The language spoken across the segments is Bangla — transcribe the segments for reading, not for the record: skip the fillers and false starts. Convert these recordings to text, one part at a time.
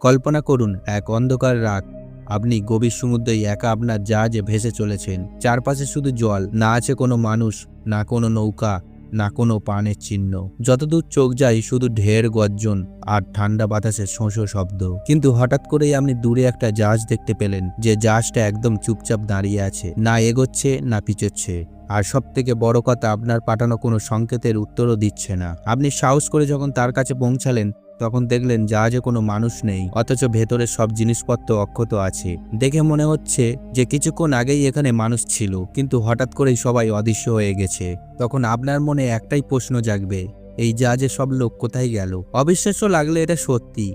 কল্পনা করুন এক অন্ধকার রাত, আপনি গভীর সমুদ্রে একা আপনার জাহাজে ভেসে চলেছেন। চারপাশে শুধু জল, না আছে কোনো মানুষ, না কোনো নৌকা, না কোনো পানের চিহ্ন। যতদূর চোখ যায় শুধু ঢের গর্জন আর ঠান্ডা বাতাসের শোঁ শব্দ। কিন্তু হঠাৎ করেই আপনি দূরে একটা জাহাজ দেখতে পেলেন, যে জাহাজটা একদম চুপচাপ দাঁড়িয়ে আছে, না এগোচ্ছে না পিছোচ্ছে। আর সব থেকে বড় কথা, আপনার পাঠানো কোনো সংকেতের উত্তরও দিচ্ছে না। আপনি সাহস করে যখন তার কাছে পৌঁছালেন, তখন দেখলেন জাহাজে কোনো মানুষ নেই, অথচ ভেতরে সব জিনিসপত্র অক্ষত আছে। দেখে মনে হচ্ছে যে কিছুক্ষণ আগেই এখানে মানুষ ছিল, কিন্তু হঠাৎ করেই সবাই অদৃশ্য হয়ে গেছে। তখন আপনার মনে একটাই প্রশ্ন জাগবে, এই জাহাজে সব লোক কোথায় গেল? অবিশ্বাস্য লাগলে এটা সত্যি।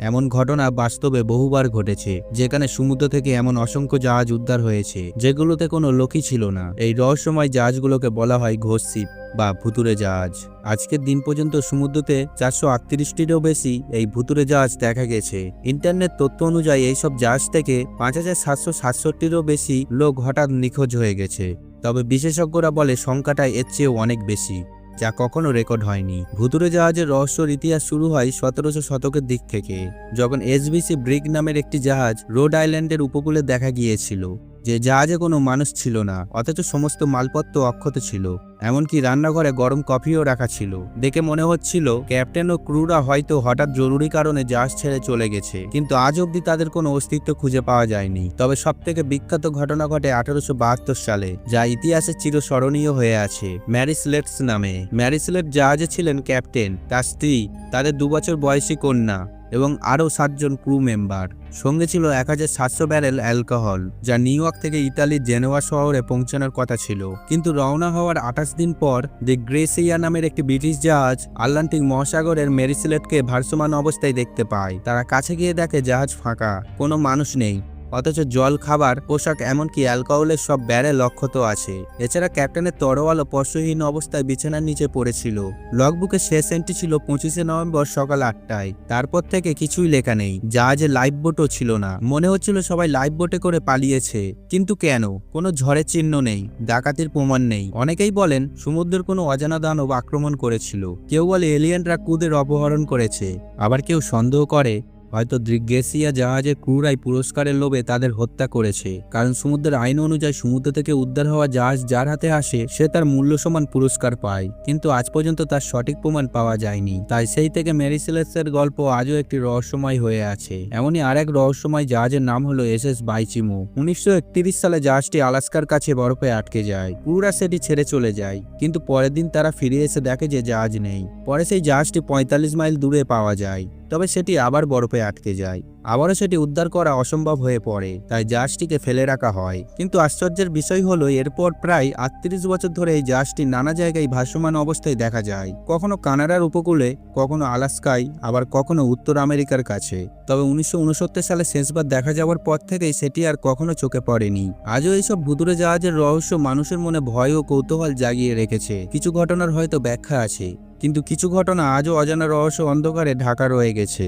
এমন ঘটনা বাস্তবে বহুবার ঘটেছে, যেখানে সমুদ্র থেকে এমন অসংখ্য জাহাজ উদ্ধার হয়েছে যেগুলোতে কোনো লোকই ছিল না। এই রহস্যময় জাহাজগুলোকে বলা হয় ঘোষ শিপ বা ভুতুরে জাহাজ। আজকের দিন পর্যন্ত সমুদ্রতে 438টিরও বেশি এই ভুতুরে জাহাজ দেখা গেছে। ইন্টারনেট তথ্য অনুযায়ী এইসব জাহাজ থেকে 5767টিরও বেশি লোক হঠাৎ নিখোঁজ হয়ে গেছে। তবে বিশেষজ্ঞরা বলে সংখ্যাটা এর চেয়েও অনেক বেশি, যা কখনো রেকর্ড হয়নি। ভুতুরে জাহাজের রহস্যর ইতিহাস শুরু হয় 1700 শতকের দিক থেকে, যখন এসবিসি ব্রিগ নামের একটি জাহাজ রোড আইল্যান্ডের উপকূলে দেখা গিয়েছিল। যে জাহাজে কোনো মানুষ ছিল না, অথচ সমস্ত মালপত্র অক্ষত ছিল, এমনকি রান্নাঘরে গরম কফিও রাখা ছিল। দেখে মনে হচ্ছিল ক্যাপ্টেন ও ক্রুরা হয়তো হঠাৎ জরুরি কারণে জাহাজ ছেড়ে চলে গেছে, কিন্তু আজ অবধি তাদের কোনো অস্তিত্ব খুঁজে পাওয়া যায়নি। তবে সবথেকে বিখ্যাত ঘটনা ঘটে 1872 সালে, যা ইতিহাসে চিরস্মরণীয় হয়ে আছে ম্যারি স্লেটস নামে। ম্যারি স্লেট জাহাজে ছিলেন ক্যাপ্টেন, তার স্ত্রী, তাদের 2 বছর বয়সী কন্যা এবং আরও 7 জন ক্রু মেম্বার। সঙ্গে ছিল 1700 ব্যারেল অ্যালকোহল, যা নিউ ইয়র্ক থেকে ইতালির জেনোয়া শহরে পৌঁছানোর কথা ছিল। কিন্তু রওনা হওয়ার 28 দিন পর দি গ্রেসিয়া নামের একটি ব্রিটিশ জাহাজ আটলান্টিক মহাসাগরের মেরি স্লেটকে ভাসমান অবস্থায় দেখতে পায়। তারা কাছে গিয়ে দেখে জাহাজ ফাঁকা, কোনো মানুষ নেই, অথচ জল, খাবার, পোশাক, এমনকি অ্যালকোহলের সব ব্যারেল অক্ষত আছে। এছাড়া ক্যাপ্টেনের তরোয়াল স্পর্শহীন অবস্থায় বিছানার নিচে পড়েছিল। লগবুকের শেষ এন্ট্রি ছিল 25 নভেম্বর সকাল 8টায়। তারপর থেকে কিছুই লেখা নেই। জাহাজে লাইফ বোটও ছিল না। মনে হচ্ছিল সবাই লাইফ বোটে করে পালিয়েছে, কিন্তু কেন? কোনো ঝড়ের চিহ্ন নেই, ডাকাতির প্রমাণ নেই। অনেকেই বলেন সমুদ্রের কোনো অজানা দানব আক্রমণ করেছিল। কেউ বলে এলিয়েনরা ক্রুদের অপহরণ করেছে। আবার কেউ সন্দেহ করে হয়তো দি গ্রেসিয়া জাহাজের ক্রুরাই পুরস্কারের লোভে তাদের হত্যা করেছে। কারণ সমুদ্রের আইন অনুযায়ী সমুদ্র থেকে উদ্ধার হওয়া জাহাজ যার হাতে আসে, সে তার মূল্য সমান পুরস্কার পায়। কিন্তু আজ পর্যন্ত তার সঠিক প্রমাণ পাওয়া যায়নি। তাই সেই থেকে মেরি স্লেটসের গল্প আজও একটি রহস্যময় হয়ে আছে। এমনই আরেক রহস্যময় জাহাজের নাম হলো এসএস বাইচিমো। 1931 সালে জাহাজটি আলাস্কার কাছে বরফে আটকে যায়। ক্রুরা সেটি ছেড়ে চলে যায়, কিন্তু পরের দিন তারা ফিরে এসে দেখে যে জাহাজ নেই। পরে সেই জাহাজটি 45 মাইল দূরে পাওয়া যায়, তবে সেটি আবার বরফে আটকে যায়। আবারও সেটি উদ্ধার করা অসম্ভব হয়ে পড়ে, তাই জাহাজটিকে ফেলে রাখা হয়। কিন্তু আশ্চর্যের বিষয় হলো, এরপর প্রায় 38 বছর ধরে এই জাহাজটি নানা জায়গায় ভাসমান অবস্থায় দেখা যায়। কখনো কানাডার উপকূলে, কখনো আলাস্কায়, আবার কখনো উত্তর আমেরিকার কাছে। তবে 1969 সালে শেষবার দেখা যাওয়ার পর থেকেই সেটি আর কখনো চোখে পড়েনি। আজও এইসব ভুতুরে জাহাজের রহস্য মানুষের মনে ভয় ও কৌতূহল জাগিয়ে রেখেছে। কিছু ঘটনার হয়তো ব্যাখ্যা আছে, কিন্তু কিছু ঘটনা আজও অজানা রহস্য অন্ধকারে ঢাকা রয়ে গেছে।